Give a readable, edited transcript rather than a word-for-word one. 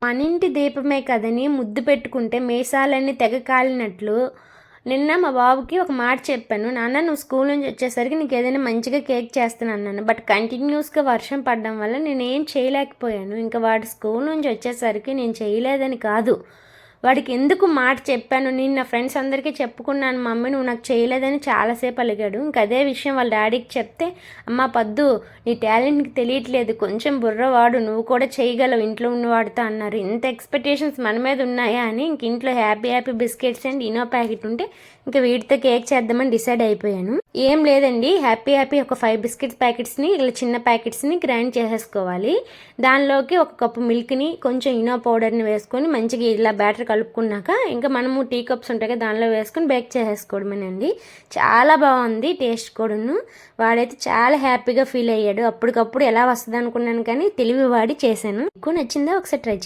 మనింటి దీపమే కదని ముద్దు పెట్టుకుంటే మీసాలన్నీ తెగ కాలినట్లు నిన్న మా బాబుకి ఒక మాట చెప్పాను. నాన్న నువ్వు స్కూల్ నుంచి వచ్చేసరికి నీకు ఏదైనా మంచిగా కేక్ చేస్తాను అన్నాను. బట్ కంటిన్యూస్గా వర్షం పడడం వల్ల నేనేం చేయలేకపోయాను. ఇంకా వాడు స్కూల్ నుంచి వచ్చేసరికి నేను చేయలేదని కాదు, వాడికి ఎందుకు మాట చెప్పాను. నేను నా ఫ్రెండ్స్ అందరికీ చెప్పుకున్నాను, మమ్మీ నువ్వు నాకు చేయలేదని చాలాసేపు అలిగాడు. ఇంక అదే విషయం వాళ్ళ డాడీకి చెప్తే, అమ్మ పద్దు నీ టాలెంట్కి తెలియట్లేదు, కొంచెం బుర్రవాడు, నువ్వు కూడా చేయగలవు ఇంట్లో ఉన్నవాడితో అన్నారు. ఇంత ఎక్స్పెక్టేషన్స్ మన మీద ఉన్నాయా అని ఇంక ఇంట్లో happy biscuits and Eno packet ఉంటే ఇంకా వీటితో కేక్ చేద్దామని డిసైడ్ అయిపోయాను. ఏం లేదండి, హ్యాపీ ఒక 5 బిస్కెట్స్ ప్యాకెట్స్ని ఇలా చిన్న ప్యాకెట్స్ని గ్రైండ్ చేసేసుకోవాలి. దానిలోకి ఒక కప్పు మిల్క్ని కొంచెం ఇనో పౌడర్ని వేసుకొని మంచిగా ఇలా బ్యాటర్ కలుపుకున్నాక ఇంకా మనము టీ కప్స్ ఉంటాయి కదా దానిలో వేసుకొని బేక్ చేసేసుకోవడమేనండి. చాలా బాగుంది టేస్ట్ కూడాను. వాడైతే చాలా హ్యాపీగా ఫీల్ అయ్యాడు. అప్పటికప్పుడు ఎలా వస్తుంది అనుకున్నాను కానీ తెలివి వాడి చేశాను. ఎక్కువ నచ్చిందా? ఒకసారి ట్రై